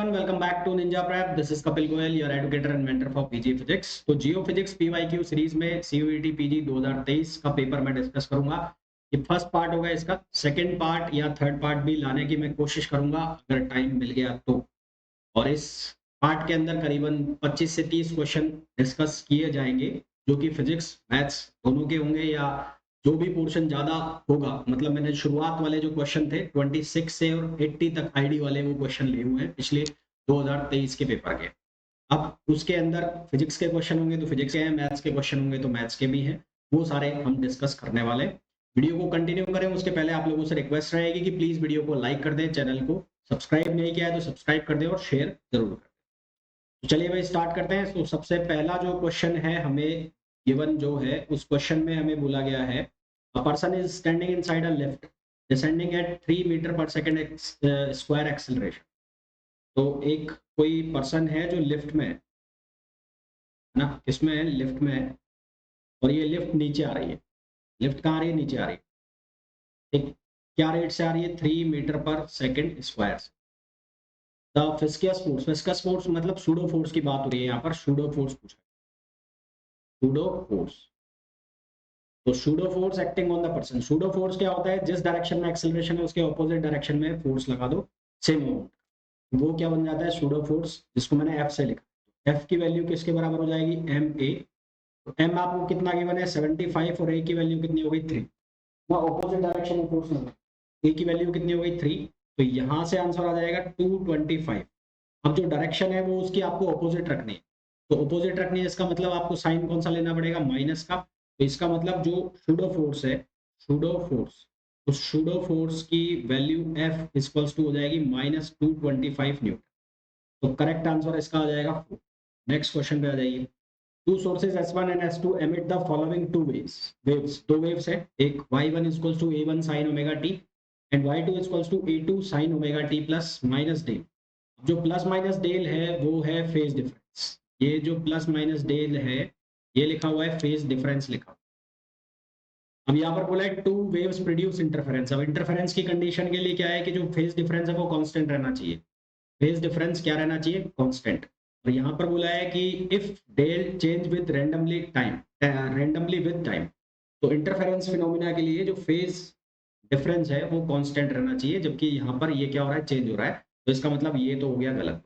everyone, welcome back to Ninja Prep. This is Kapil Goyal, your educator and mentor for PG Physics. तो जियो physics PYQ series में CUET PG 2023 का paper मैं discuss करूंगा। ये first part होगा, इसका second part या third part भी लाने की मैं कोशिश करूंगा अगर टाइम मिल गया तो। और इस पार्ट के अंदर करीबन 25 से 30 क्वेश्चन डिस्कस किए जाएंगे जो कि फिजिक्स मैथ्स दोनों के होंगे, या जो भी पोर्शन ज्यादा होगा, मतलब मैंने शुरुआत वाले जो क्वेश्चन थे 26 से और 80 तक आईडी वाले वो क्वेश्चन लिए हुए हैं पिछले 2023 के पेपर के। अब उसके अंदर फिजिक्स के क्वेश्चन होंगे तो फिजिक्स के हैं, मैथ्स के क्वेश्चन होंगे तो मैथ्स के भी हैं, वो सारे हम डिस्कस करने वाले। वीडियो को कंटिन्यू करें उसके पहले आप लोगों से रिक्वेस्ट रहेगी कि प्लीज वीडियो को लाइक कर दें, चैनल को सब्सक्राइब नहीं किया है तो सब्सक्राइब कर दें और शेयर जरूर कर दें। तो चलिए भाई स्टार्ट करते हैं। तो सबसे पहला जो क्वेश्चन है हमें गिवन जो है उस क्वेश्चन में हमें बोला गया है a person is standing inside a lift descending at 3 meter per second square acceleration। तो एक कोई पर्सन है जो लिफ्ट में है ना, इसमें है लिफ्ट में है और ये लिफ्ट नीचे आ रही है। लिफ्ट कहाँ आ रही है? नीचे आ रही है। एक क्या रेट से आ रही है? 3 मीटर पर सेकेंड स्क्वायर से। द फिस्कस फोर्स मतलब सूडो फोर्स की बात हो रही है यहाँ पर। सूडो फोर्स पूछा, सूडो फोर्स। तो pseudo force acting on the person. Pseudo force क्या होता है? जिस डायरेक्शन में एक्सेलरेशन है उसके ऑपोजिट डायरेक्शन में फोर्स लगा दो सेम अमाउंट, वो क्या बन जाता है? सूडो फोर्स, जिसको मैंने एफ से लिखा। एफ की वैल्यू किसके बराबर हो जाएगी? M A. तो एम आपको कितना गिवन है? 75 और ए की वैल्यू कितनी हो गई? 3। ऑपोजिट डायरेक्शन में फोर्स लगा, ए की वैल्यू कितनी हो गई? 3। तो यहाँ से आंसर आ जाएगा 225। अब जो डायरेक्शन है वो उसकी आपको ऑपोजिट रखनी है, तो ऑपोजिट रखनी है इसका मतलब आपको साइन कौन सा लेना पड़ेगा? माइनस का। तो इसका मतलब जो सूडो फोर्स है, सूडो फोर्स, उस सूडो फोर्स की वैल्यू एफ इक्वल्स टू हो जाएगी -225 न्यूटन। तो करेक्ट आंसर इसका आ जाएगा 4। नेक्स्ट क्वेश्चन पे आ जाइए। Two sources S1 and S2 emit the following two waves। दो वेव्स है, एक y1 equals to a1 sin omega t and y2 equals to a2 sin omega t plus minus del. जो plus minus del है वो है phase difference. ये जो plus minus del है ये लिखा हुआ है फेज डिफरेंस लिखा। अब यहाँ पर बोला है टू वेव्स प्रोड्यूस इंटरफेरेंस। अब इंटरफेरेंस की कंडीशन के लिए क्या है कि जो फेज डिफरेंस है वो कांस्टेंट रहना चाहिए। फेज डिफरेंस क्या रहना चाहिए? कांस्टेंट। और यहाँ पर बोला है कि if del change with randomly with time, तो इंटरफेरेंस फिनोमिना के लिए जो फेज डिफरेंस है वो कांस्टेंट रहना चाहिए, जबकि यहाँ पर ये क्या हो रहा है? चेंज हो रहा है। तो इसका मतलब ये तो हो गया गलत।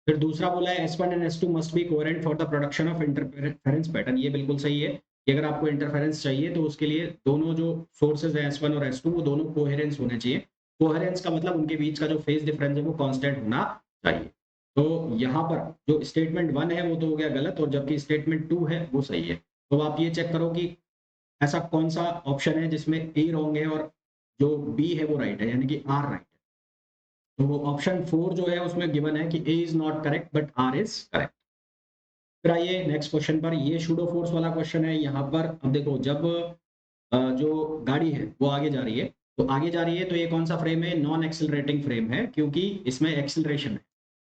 फिर दूसरा बोला है S1 and S2 must be coherent for the production of interference pattern. ये बिल्कुल सही है कि अगर आपको इंटरफेरेंस चाहिए तो उसके लिए दोनों जो सोर्सेज है S1 और S2 वो दोनों कोहेरेंस होने चाहिए। कोहेरेंस का मतलब उनके बीच का जो फेज डिफरेंस है वो कांस्टेंट होना चाहिए। तो यहाँ पर जो स्टेटमेंट 1 है वो तो हो गया गलत, और जबकि स्टेटमेंट 2 है वो सही है। तो आप ये चेक करो कि ऐसा कौन सा ऑप्शन है जिसमें ए रॉन्ग है और जो बी है वो राइट है, यानी कि आर राइट है। तो वो ऑप्शन 4 जो है उसमें गिवन है कि A is not correct but R is correct. फिर आइए नेक्स्ट क्वेश्चन पर। ये सूडो फोर्स वाला क्वेश्चन है। यहाँ पर अब देखो, जब जो गाड़ी है वो आगे जा रही है, तो आगे जा रही है तो ये कौन सा फ्रेम है? नॉन एक्सिलरेटिंग फ्रेम है, क्योंकि इसमें एक्सिलरेशन है।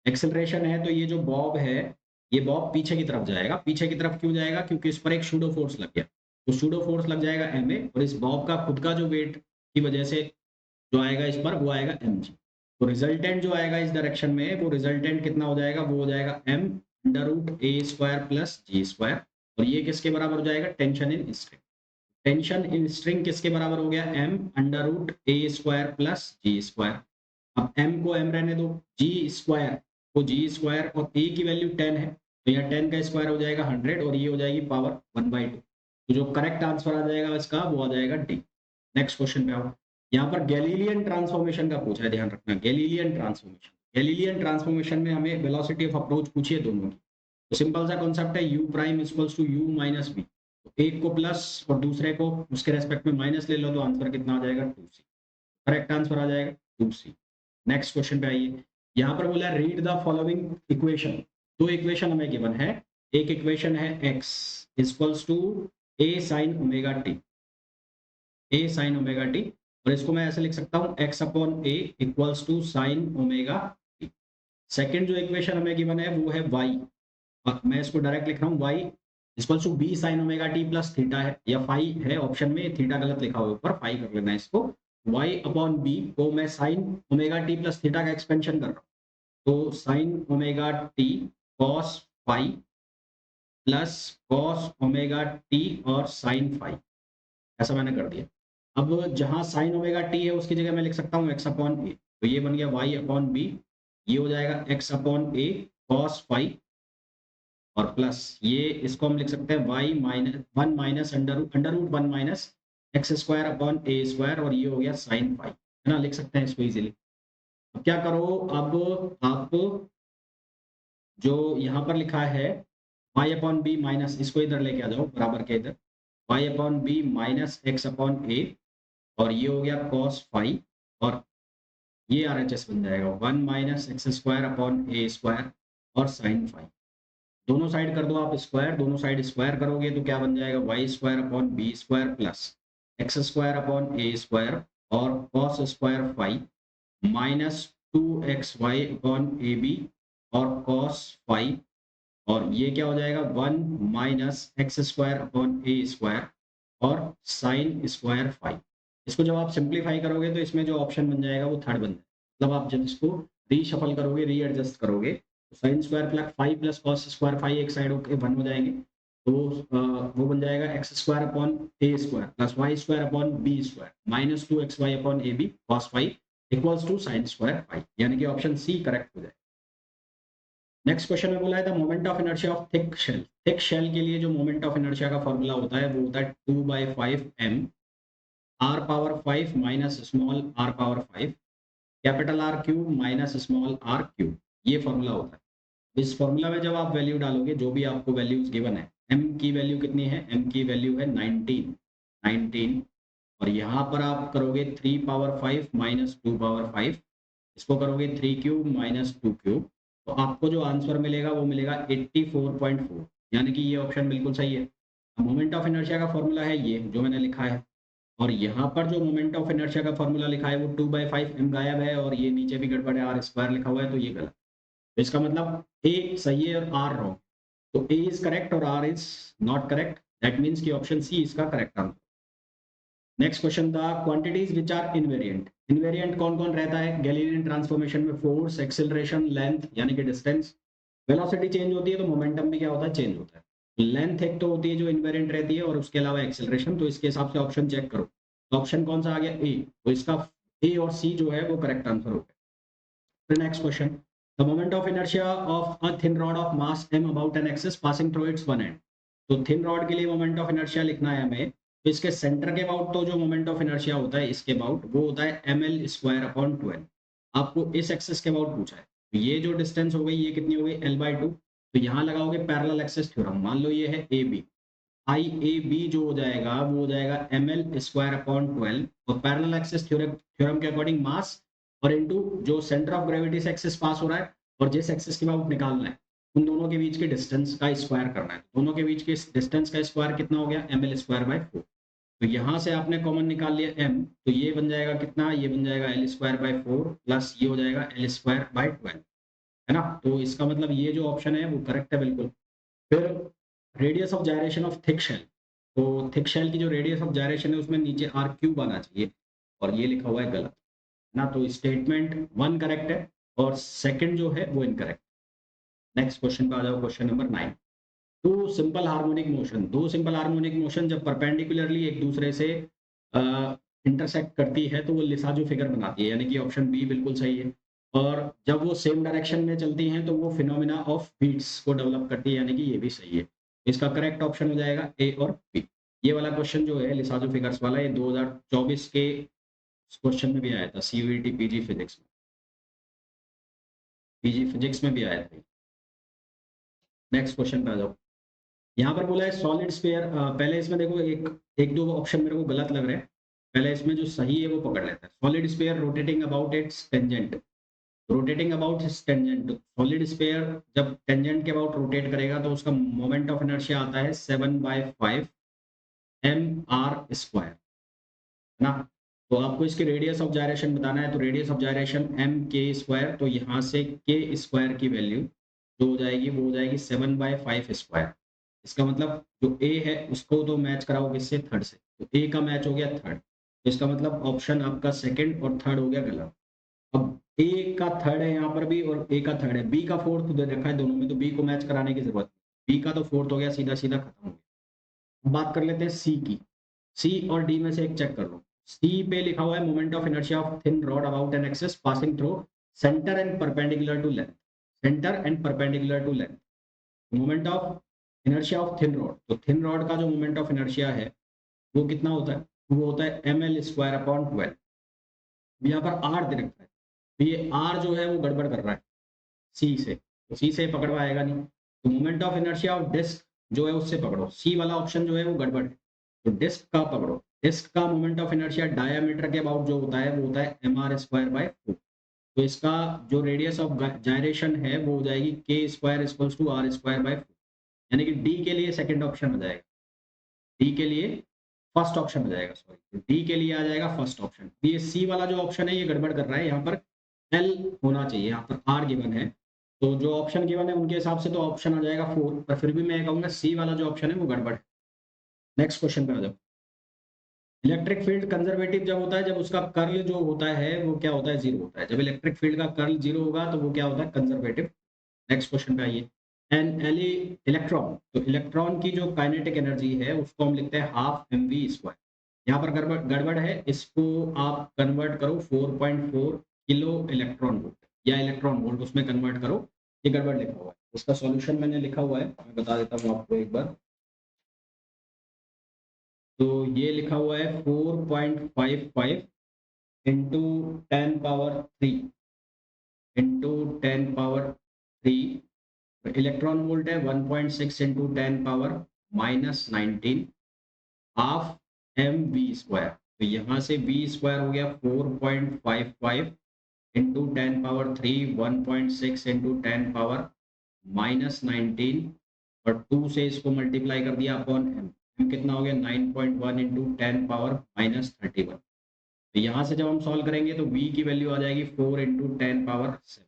एक्सिलरेशन है तो ये जो बॉब है ये बॉब पीछे की तरफ जाएगा। पीछे की तरफ क्यों जाएगा? क्योंकि इस पर एक सूडो फोर्स लग गया। तो सूडो फोर्स लग जाएगा एम ए, और इस बॉब का खुद का जो वेट की वजह से जो आएगा इस पर वो आएगा एम जी। तो रिजल्टेंट जो आएगा इस डायरेक्शन में वो रिजल्टेंट कितना हो जाएगा? वो हो जाएगा एम अंडर रूट ए स्क्वायर प्लस जी स्क्वायर। और ये किसके बराबर हो जाएगा? Tension in string. Tension in string किसके बराबर हो गया? एम अंडर रूट ए स्क्वायर प्लस जी स्क्वायर। अब एम को एम रहने दो, जी स्क्वायर को जी स्क्वायर, और ए की वैल्यू 10 है तो यहाँ 10 का स्क्वायर हो जाएगा 100 और ये हो जाएगी पावर 1/2। तो जो करेक्ट आंसर आ जाएगा इसका वो आ जाएगा डी। नेक्स्ट क्वेश्चन पे आओ। यहाँ पर गैलीलियन ट्रांसफॉर्मेशन का पूछा है, ध्यान रखना। गैलीलियन ट्रांसफॉर्मेशन, गैलीलियन ट्रांसफॉर्मेशन में हमें वेलोसिटी ऑफ अप्रोच पूछी है दोनों की। तो सिंपल सा कॉन्सेप्ट है, U prime equals to U minus B. तो एक को प्लस और दूसरे को उसके रेस्पेक्ट में माइनस ले लो तो आंसर कितना आ जाएगा? 2c। करेक्ट आंसर आ जाएगा 2c। नेक्स्ट क्वेश्चन पे आइए। यहाँ पर बोला रीड द फॉलोइंग इक्वेशन। दो इक्वेशन हमें गिवन है। एक इक्वेशन है x equals to a sin omega T, a sin omega T, और इसको मैं ऐसे लिख सकता हूँ x upon a equals to sine omega T. Second जो इक्वेशन हमें गिवन है वो है y, मैं इसको डायरेक्ट लिख रहा हूँ y equals to b sine omega T plus theta है, या फाई है ऑप्शन में, थीटा गलत लिखा हुआ ऊपर, फाई कर लेना है इसको। y अपॉन b को मैं sine omega T plus theta का एक्सपेंशन कर रहा हूँ। तो sine omega T cos phi plus cos omega T और साइन फाई, ऐसा मैंने कर दिया। अब जहां साइन ओमेगा टी है उसकी जगह मैं लिख सकता हूँ एक्स अपॉन ए, तो ये बन गया वाई अपॉन बी, ये हो जाएगा X upon A cos phi और प्लस ये इसको हम लिख सकते हैं Y minus one minus under root one minus X square upon A square और ये हो गया साइन फाई, है ना, लिख सकते हैं इसको इजीली। अब क्या करो, अब आप जो यहाँ पर लिखा है y अपॉन बी माइनस, इसको इधर लेके आ जाओ बराबर के इधर, y upon B minus X upon A और ये हो गया cos फाई और ये RHS बन जाएगा one minus X square upon A square और साइन फाई। दोनों साइड कर दो आप स्क्वायर, दोनों साइड स्क्वायर करोगे तो क्या बन जाएगा Y square upon B square plus X square upon A square और cos square phi minus two X Y upon A B और cos फाई और ये क्या हो जाएगा one minus X square upon A square और साइन स्क्वायर फाई। इसको जब आप सिंप्लीफाई करोगे तो इसमें जो ऑप्शन बन जाएगा वो थर्ड बन जाएगा, मतलब आप जब इसको रीशफल करोगे रीएडजस्ट करोगे तो sine square plus phi plus cos square phi एक साइड होकर वन हो जाएंगे, तो वो बन जाएगा X square upon A square plus Y square upon B square minus two X Y upon A B cos phi equals to sine square phi, यानी कि ऑप्शन सी करेक्ट हो जाएगा। नेक्स्ट क्वेश्चन में बोला है the moment of inertia of thick shell. Thick shell के लिए जो मोमेंट ऑफ इनर्शिया का फॉर्मूला होता है वो होता है 2/5m r power 5 minus small r power 5 capital R cube minus small r cube, ये फॉर्मूला होता है। इस फॉर्मूला में जब आप वैल्यू डालोगे, जो भी आपको वैल्यूज गिवन है, m की वैल्यू कितनी है, m की वैल्यू है 19 और यहाँ पर आप करोगे 3 पावर 5 माइनस 2 पावर 5, इसको करोगे 3 क्यूब माइनस 2 क्यूब, तो आपको जो आंसर मिलेगा वो मिलेगा 84.4, यानी कि ये ऑप्शन बिल्कुल सही है। मोमेंट ऑफ इनर्शिया का फॉर्मूला है ये जो मैंने लिखा है और यहाँ पर जो मोमेंट ऑफ इनर्शिया का फॉर्मूला लिखा है वो 2/5m गायब है और ये नीचे भी गड़बड़ है, आर स्क्वायर लिखा हुआ है, तो ये गलत। तो इसका मतलब ए सही है और आर रॉन्ग, तो ए इज करेक्ट और R is not correct, that means कि ऑप्शन सी इसका करेक्ट आंसर। नेक्स्ट क्वेश्चन था quantities which are invariant. Invariant कौन कौन रहता है गैलीलियन ट्रांसफॉर्मेशन में, फोर्स, एक्सेलरेशन, लेंथ यानी कि डिस्टेंस, वेलोसिटी चेंज होती है तो मोमेंटम भी क्या होता है, चेंज होता है। लेंथ एक तो होती है जो इनवेरिएंट रहती है और उसके अलावा एक्सेलरेशन, तो इसके हिसाब से ऑप्शन चेक करो, तो ऑप्शन कौन सा आ गया ए, तो इसका ए और सी जो है वो करेक्ट आंसर हो गया। फिर next question the moment of inertia of a thin rod of mass m about an axis passing through it's one and. तो थिन रॉड के लिए मोमेंट ऑफ इनर्शिया लिखना है हमें, तो इसके सेंटर के अबाउट तो जो मोमेंट ऑफ इनर्शिया होता है इसके अबाउट वो होता है ml स्क्वायर अपॉन 12। आपको इस एक्सिस के अबाउट पूछा है, तो ये जो डिस्टेंस हो गई ये कितनी हो गई l/2, तो यहाँ लगाओगे पैरेलल एक्सिस थ्योरम, मान लो ये है AB, आई ए बी जो हो जाएगा वो हो जाएगा ml स्क्वायर अपॉन 12 और पैरेलल एक्सिस थ्योरम के अकॉर्डिंग मास और इनटू जो सेंटर ऑफ ग्रेविटी से एक्सिस पास हो रहा है और जिस एक्सिस के अबाउट निकालना है उन दोनों के बीच के डिस्टेंस का स्क्वायर करना है, दोनों के बीच के डिस्टेंस का स्क्वायर कितना हो गया ml स्क्वायर बाय 4, तो यहाँ से आपने कॉमन निकाल लिया m, तो ये बन जाएगा कितना, ये बन जाएगा l स्क्वायर बाय 4 प्लस ये हो जाएगा l स्क्वायर बाय 12, है ना, तो इसका मतलब ये जो ऑप्शन है वो करेक्ट है बिल्कुल। फिर radius of gyration of thick shell, तो थिक शेल की जो रेडियस ऑफ जायरेशन है उसमें नीचे आर क्यूब आना चाहिए और ये लिखा हुआ है गलत ना, तो स्टेटमेंट वन करेक्ट है और सेकंड जो है वो इनकरेक्ट। नेक्स्ट क्वेश्चन पे आ जाओ, question number 9। Two simple harmonic motion, दो सिंपल हार्मोनिक मोशन जब परपेंडिकुलरली एक दूसरे से इंटरसेक्ट करती है तो वो लिसाजो फिगर बनाती है, यानी कि ऑप्शन बी बिल्कुल सही है। और जब वो सेम डायरेक्शन में चलती हैं तो वो फिनोमिना ऑफ बीट्स को डेवलप करती है, यानी कि ये भी सही है। इसका करेक्ट ऑप्शन हो जाएगा ए और बी। ये वाला क्वेश्चन जो है लिसाजो फिगर्स वाला, ये 2024 के क्वेश्चन में भी आया था, सीयूईटी पीजी फिजिक्स में, पीजी फिजिक्स में भी आया था। नेक्स्ट क्वेश्चन पे आ जाओ। यहाँ पर बोला है सॉलिड स्फीयर, पहले इसमें देखो एक एक दो ऑप्शन मेरे को गलत लग रहे हैं, पहले इसमें जो सही है वो पकड़ लेता है। Solid sphere rotating about it's tangent, rotating about it's tangent, solid sphere जब टेंजेंट के अबाउट रोटेट करेगा तो उसका मोमेंट ऑफ इनर्शिया आता है 7/5 mr स्क्वायर, है ना। तो आपको इसकी रेडियस ऑफ जायरेशन बताना है, तो radius of gyration m k square, तो यहाँ से k स्क्वायर की वैल्यू जो हो जाएगी वो हो जाएगी 7/5 स्क्वायर। इसका मतलब जो a है उसको तो मैच कराओगे इससे थर्ड से, तो a का मैच हो गया थर्ड, तो इसका मतलब ऑप्शन आपका सेकंड और थर्ड हो गया गलत। अब ए का थर्ड है यहाँ पर भी और ए का थर्ड है, बी का फोर्थ दे रखा है दोनों में, तो बी को मैच कराने की जरूरत नहीं। बी का तो फोर्थ हो गया, सीधा सीधा खत्म हो गया। बात कर लेते हैं सी की। सी और डी में से एक चेक कर लो। सी पे लिखा हुआ है moment of inertia of thin rod about an axis passing through centre and perpendicular to length. Centre and perpendicular to length. Moment of inertia of thin rod, तो थिन रॉड का जो मोमेंट ऑफ इनर्शिया है वो कितना होता है? वो होता है ml² / 12। यहाँ पर आर दे रखा है, तो ये आर जो है वो गड़बड़ कर रहा है सी से, तो सी से पकड़वाएगा नहीं। तो moment of inertia of disc जो है उससे पकड़ो, सी वाला ऑप्शन जो है वो गड़बड़ है, तो डिस्क का पकड़ो। डिस्क का मोमेंट ऑफ इनर्शिया डायमीटर के अबाउट जो होता है वो होता है mr²/4। तो इसका जो रेडियस ऑफ जायरेशन है वो हो जाएगी k² = r²/4, यानी कि डी के लिए सेकंड ऑप्शन हो जाएगा, डी के लिए फर्स्ट ऑप्शन हो जाएगा, सॉरी डी के लिए आ जाएगा फर्स्ट ऑप्शन। ये सी वाला जो ऑप्शन है ये गड़बड़ कर रहा है, यहाँ पर एल होना चाहिए, यहाँ पर आर गिवन है, तो जो ऑप्शन गिवन है उनके हिसाब से तो ऑप्शन आ जाएगा 4, पर फिर भी मैं कहूंगा सी वाला जो ऑप्शन है वो गड़बड़ है। नेक्स्ट क्वेश्चन पे आ जाओ। इलेक्ट्रिक फील्ड कंजर्वेटिव जब होता है जब उसका कर्ल जो होता है वो क्या होता है? 0 होता है। जब इलेक्ट्रिक फील्ड का कर्ल 0 होगा तो वो क्या होता है? कंजर्वेटिव। नेक्स्ट क्वेश्चन पे आइए। एन एल इलेक्ट्रॉन, तो इलेक्ट्रॉन की जो काइनेटिक एनर्जी है उसको हम लिखते हैं ½ mv²। यहाँ पर गड़बड़ गड़बड़ है, इसको आप कन्वर्ट करो 4.4 किलो इलेक्ट्रॉन वोल्ट या इलेक्ट्रॉन वोल्ट, उसमें कन्वर्ट करो। ये गड़बड़ लिखा हुआ है, उसका सॉल्यूशन मैंने लिखा हुआ है, मैं बता देता हूँ आपको एक बार। तो ये लिखा हुआ है 4.55 इंटू 10⁻³ इंटू 10⁻³ इलेक्ट्रॉन वोल्ट है 1.6 इंटू 10⁻−19 हाफ mv²। तो यहाँ से v² हो गया 4.55 इंटू 10⁻³ 1.6 इंटू 10⁻−19 और 2 से इसको मल्टीप्लाई कर दिया अपॉन m कितना हो गया 9.1 इंटू 10⁻−31। तो यहाँ से जब हम सॉल्व करेंगे तो v की वैल्यू आ जाएगी 4 इंटू 10⁻7,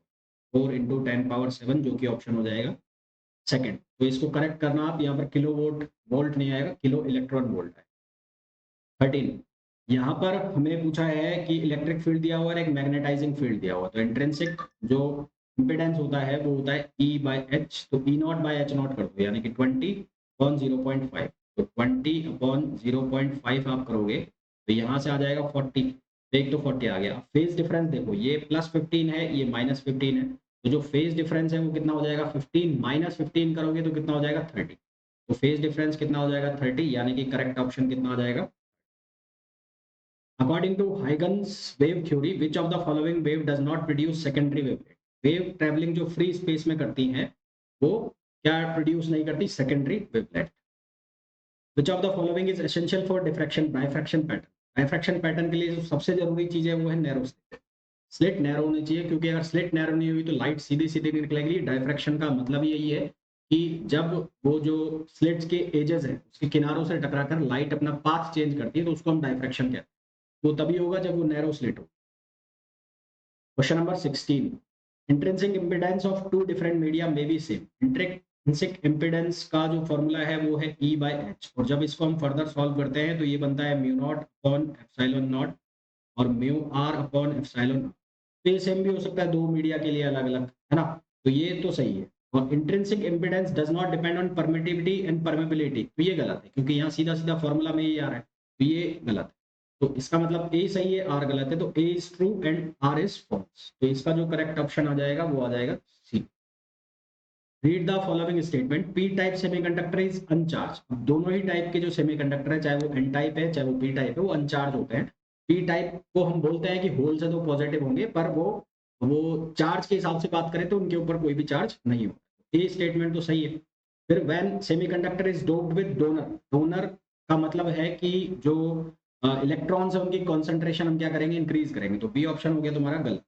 4 इंटू 10⁻7 जो कि ऑप्शन हो जाएगा सेकंड। तो इसको करेक्ट करना आप, यहाँ पर किलो वोल्ट नहीं आएगा, किलो इलेक्ट्रॉन वोल्ट है। 13 यहाँ पर हमें पूछा है कि इलेक्ट्रिक फील्ड दिया हुआ है, एक मैग्नेटाइजिंग फील्ड दिया हुआ है, तो इंट्रिंसिक जो इम्पीडेंस होता है वो होता है E/H, तो E0/H0 कर दो, यानी कि 20/0.5, तो 20/0.5 आप करोगे तो यहाँ से आ जाएगा 40, एक तो 40 आ गया। फेज डिफरेंस देखो, ये +15 है, ये -15 है, तो जो फेज डिफरेंस है वो कितना हो जाएगा 15 - 15 करोगे तो कितना हो जाएगा 30। तो फेज डिफरेंस कितना हो जाएगा 30, यानी कि करेक्ट ऑप्शन कितना आ जाएगा। According to Huygens wave theory, which of the following wave does not produce secondary wavelet? Wave travelling जो फ्री स्पेस में करती हैं वो क्या प्रोड्यूस नहीं करती? Secondary wavelet. Which of the following is essential for diffraction diffraction pattern? Diffraction pattern के लिए जो सबसे जरूरी चीज है वो है नैरो स्लिट। स्लिट नैरो होनी चाहिए, क्योंकि अगर स्लिट नैरो नहीं हुई तो लाइट सीधी सीधी निकलेगी। डायफ्रैक्शन का मतलब यही है कि जब वो जो स्लिट्स के एजेस है उसके किनारों से टकराकर लाइट अपना पाथ चेंज करती है तो उसको हम डायफ्रैक्शन कहते हैं। वो तभी होगा जब वो नैरो स्लिट हो। Question number 16, intrinsic impedance of two different media may be same. Intrinsic impedance का जो फॉर्मूला है वो है E/H, और जब इसको हम फर्दर सॉल्व करते हैं तो ये बनता है μ0/ε0 और μr/ε0। तो ये सेम भी हो सकता है दो मीडिया के लिए अलग अलग, है ना? तो ये तो सही है। और intrinsic impedance does not depend on permittivity and permeability, तो ये गलत है, क्योंकि यहाँ सीधा सीधा फॉर्मूला में ये आ रहा है, तो ये गलत है। तो इसका मतलब ए सही है, आर गलत है, तो A is true and R is false. तो इसका जो करेक्ट ऑप्शन आ जाएगा वो आ जाएगा C. Read the following statement, P type semiconductor is uncharged. दोनों ही टाइप के जो सेमीकंडक्टर है, चाहे वो एन टाइप है चाहे वो पी टाइप है, वो अनचार्ज होते हैं। पी टाइप को हम बोलते हैं कि होल से तो पॉजिटिव होंगे, पर वो चार्ज के हिसाब से बात करें तो उनके ऊपर कोई भी चार्ज नहीं होता। ये स्टेटमेंट तो सही है। फिर when semiconductor is doped with donor, donor का मतलब है कि जो इलेक्ट्रॉन्स है उनकी कॉन्सेंट्रेशन हम क्या करेंगे? इंक्रीज करेंगे। तो बी ऑप्शन हो गया तुम्हारा गलत।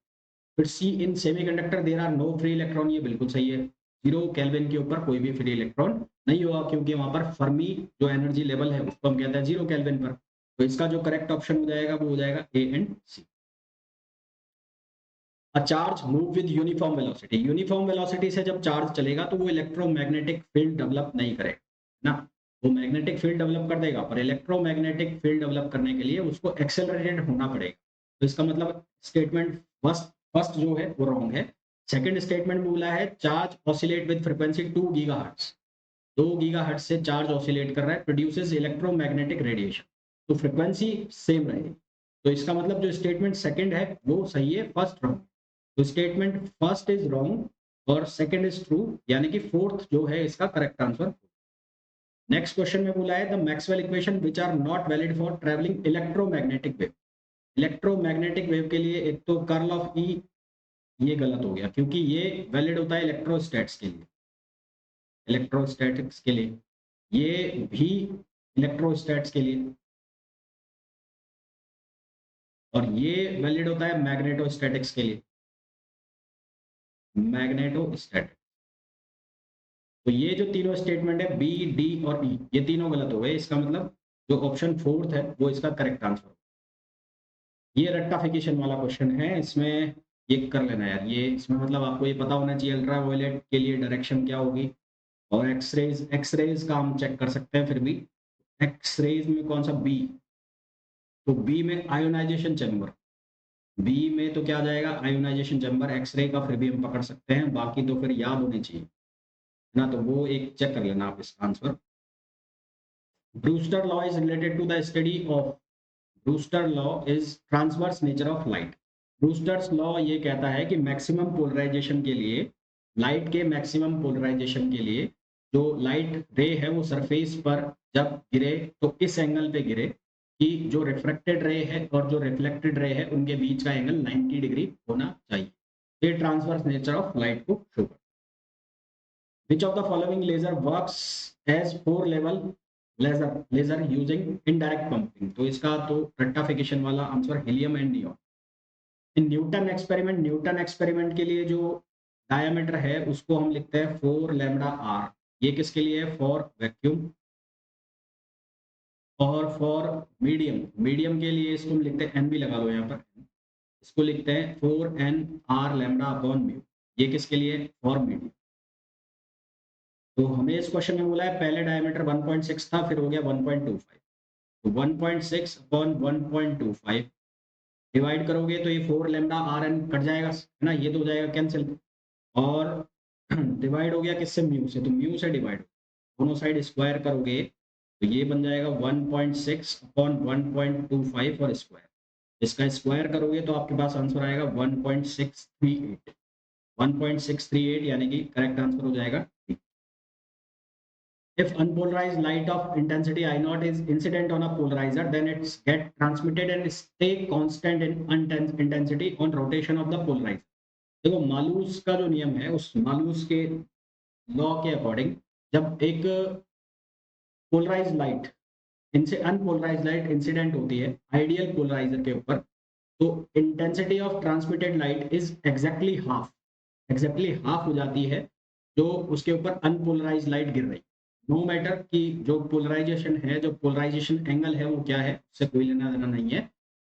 फिर C, in semiconductor there are no free electron, ये बिल्कुल सही है। 0 केल्विन के ऊपर कोई भी फ्री इलेक्ट्रॉन नहीं होगा, क्योंकि वहां पर फर्मी जो एनर्जी लेवल है उसको हम कहते हैं 0 केल्विन पर। तो इसका जो करेक्ट ऑप्शन हो जाएगा वो हो जाएगा A and C. A charge move with uniform velocity, uniform velocity से जब चार्ज चलेगा तो वो इलेक्ट्रोमैग्नेटिक फील्ड डेवलप नहीं करेगा ना। वो मैग्नेटिक फील्ड डेवलप कर देगा, पर इलेक्ट्रोमैग्नेटिक फील्ड डेवलप करने के लिए उसको एक्सेलरेटेड होना पड़ेगा। तो इसका मतलब स्टेटमेंट फर्स्ट फर्स्ट जो है वो रॉन्ग है। सेकंड स्टेटमेंट में बोला है charge oscillate with frequency 2 gigahertz, 2 gigahertz से चार्ज ऑसिलेट कर रहा है, प्रोड्यूसेस इलेक्ट्रोमैग्नेटिक रेडिएशन, तो फ्रीक्वेंसी सेम रहेगी। तो इसका मतलब जो स्टेटमेंट सेकंड है वो सही है, फर्स्ट रॉन्ग। तो स्टेटमेंट फर्स्ट इज रॉन्ग और सेकंड इज ट्रू, यानी कि फोर्थ जो है इसका करेक्ट आंसर। नेक्स्ट क्वेश्चन में बोला है the Maxwell equation which are not valid for travelling electromagnetic wave. Electromagnetic wave के लिए एक तो कर्ल ऑफ ई, ये गलत हो गया क्योंकि ये वैलिड होता है इलेक्ट्रोस्टैट्स के लिए, इलेक्ट्रोस्टैटिक्स के लिए, ये भी इलेक्ट्रोस्टैट्स के लिए, और ये वैलिड होता है मैग्नेटोस्टैटिक्स के लिए, मैग्नेटोस्टैटिक्स। तो ये जो तीनों स्टेटमेंट है बी, डी और ई, ये तीनों गलत हो गए। इसका मतलब जो ऑप्शन फोर्थ है वो इसका करेक्ट आंसर हो। ये रट्टाफिकेशन वाला क्वेश्चन है, इसमें ये कर लेना यार, ये इसमें मतलब आपको ये पता होना चाहिए अल्ट्रा वायलेट के लिए डायरेक्शन क्या होगी, और एक्सरेज का हम चेक कर सकते हैं फिर भी। एक्सरेज में कौन सा, बी, तो बी में आयोनाइजेशन चैम्बर, बी में तो क्या आ जाएगा आयोनाइजेशन चैम्बर, एक्सरे का फिर भी हम पकड़ सकते हैं, बाकी तो फिर याद होने चाहिए ना, तो वो एक चेक कर लेना आप इसका answer. Brewster law is related to the study of, Brewster law is transverse nature of light. Brewster's law ये कहता है कि मैक्सिमम पोलराइजेशन के लिए, लाइट के मैक्सिमम पोलराइजेशन के लिए जो लाइट रे है वो सरफेस पर जब गिरे तो इस एंगल पे गिरे कि जो रिफ्रैक्टेड रे है और जो रिफ्लेक्टेड रे है उनके बीच का एंगल 90 डिग्री होना चाहिए। ये ट्रांसवर्स नेचर ऑफ लाइट को शो करता है। Which of the following laser works as 4 level laser using indirect pumping? तो इसका तो रट्टाफिकेशन वाला answer helium and neon. In newton experiment के लिए जो डायमीटर है उसको हम लिखते हैं 4 लैम्डा आर। ये किसके लिए है, फॉर वैक्यूम। और फॉर मीडियम के लिए इसको हम लिखते हैं, एन भी लगा लो यहाँ पर, इसको लिखते हैं 4 N R lambda upon mu. ये किसके लिए, फॉर मीडियम। तो हमें इस क्वेश्चन में बोला है पहले डायमीटर 1.6 था, फिर हो गया 1.25, तो 1.6 अपॉन 1.25 डिवाइड करोगे तो ये 4 लैम्डा आर एन कट जाएगा है ना, ये तो हो जाएगा कैंसिल, और डिवाइड हो गया किससे, म्यू से, तो म्यू से डिवाइड, दोनों साइड स्क्वायर करोगे तो ये बन जाएगा 1.6 अपॉन 1.25 और स्क्वायर, इसका स्क्वायर करोगे तो आपके पास आंसर आएगा 1.638, 1.638 यानी कि करेक्ट आंसर हो जाएगा। If unpolarized light of intensity I naught is incident on a polarizer, then it's get transmitted and stay constant in intensity on rotation of the polarizer. देखो मालूस का जो नियम है, उस मालूस के लॉ के अकॉर्डिंग जब एक पोलराइज लाइट इनसे अनपोलराइज लाइट इंसिडेंट होती है आइडियल पोलराइजर के ऊपर, तो intensity of transmitted light is exactly half हो जाती है जो उसके ऊपर अनपोलराइज लाइट गिर रही। नो मैटर कि जो पोलराइजेशन है, जो पोलराइजेशन एंगल है वो क्या है, उससे कोई लेना देना नहीं है,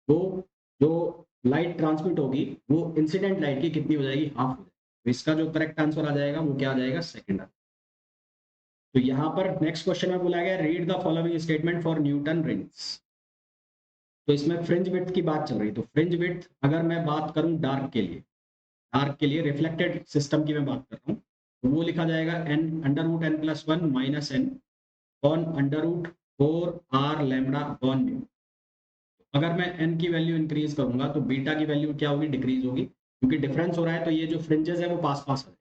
वो जो लाइट ट्रांसमिट होगी वो इंसिडेंट लाइट की कितनी हो जाएगी, हाफ हो जाएगी। तो इसका जो करेक्ट आंसर आ जाएगा वो क्या आ जाएगा, सेकंड। तो यहाँ पर नेक्स्ट क्वेश्चन में बोला गया read the following statement for Newton rings. तो इसमें फ्रिंज विड्थ की बात चल रही है, तो फ्रिंज विड्थ अगर मैं बात करूं डार्क के लिए रिफ्लेक्टेड सिस्टम की मैं बात कर रहा हूँ, तो वो लिखा जाएगा n under root n plus 1 minus n on under root 4 r lambda upon mu. अगर मैं n की वैल्यू इंक्रीज करूंगा तो बीटा की वैल्यू क्या होगी, डिक्रीज होगी, क्योंकि डिफरेंस हो रहा है, तो ये जो फ्रिंजेस है वो पास पास आ जाएंगे,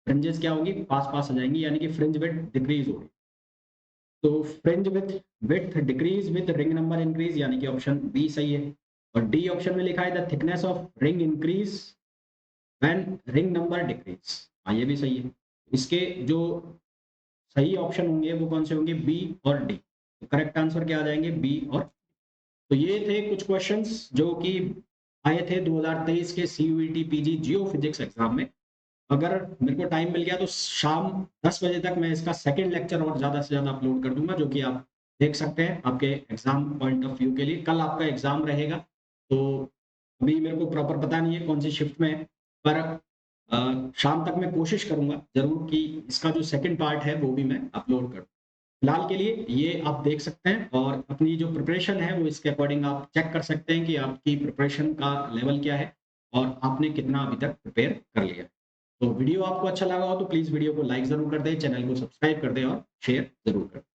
फ्रिंजेस क्या होगी, पास पास आ जाएंगी, यानी कि फ्रिंज विड्थ डिक्रीज होगी। तो fringe width decrease with ring number increase, यानी कि ऑप्शन बी सही है। और डी ऑप्शन में लिखा है the thickness of ring increase when ring number decrease, हाँ ये भी सही है। इसके जो सही ऑप्शन होंगे वो कौन से होंगे, बी और डी। तो करेक्ट आंसर क्या आ जाएंगे, बी और। तो ये थे कुछ क्वेश्चंस जो कि आए थे 2023 के सीयूईटी पीजी जियो फिजिक्स एग्जाम में। अगर मेरे को टाइम मिल गया तो शाम 10 बजे तक मैं इसका सेकंड लेक्चर और ज्यादा से ज्यादा अपलोड कर दूंगा, जो कि आप देख सकते हैं आपके एग्जाम पॉइंट ऑफ व्यू के लिए। कल आपका एग्जाम रहेगा, तो अभी मेरे को प्रॉपर पता नहीं है कौन सी शिफ्ट में है, पर शाम तक मैं कोशिश करूंगा जरूर कि इसका जो सेकंड पार्ट है वो भी मैं अपलोड करूँ। फिलहाल के लिए ये आप देख सकते हैं, और अपनी जो प्रिपरेशन है वो इसके अकॉर्डिंग आप चेक कर सकते हैं कि आपकी प्रिपरेशन का लेवल क्या है। और आपने कितना अभी तक प्रिपेयर कर लिया। तो वीडियो आपको अच्छा लगा हो तो प्लीज वीडियो को लाइक जरूर कर दें, चैनल को सब्सक्राइब कर दें और शेयर जरूर कर दें।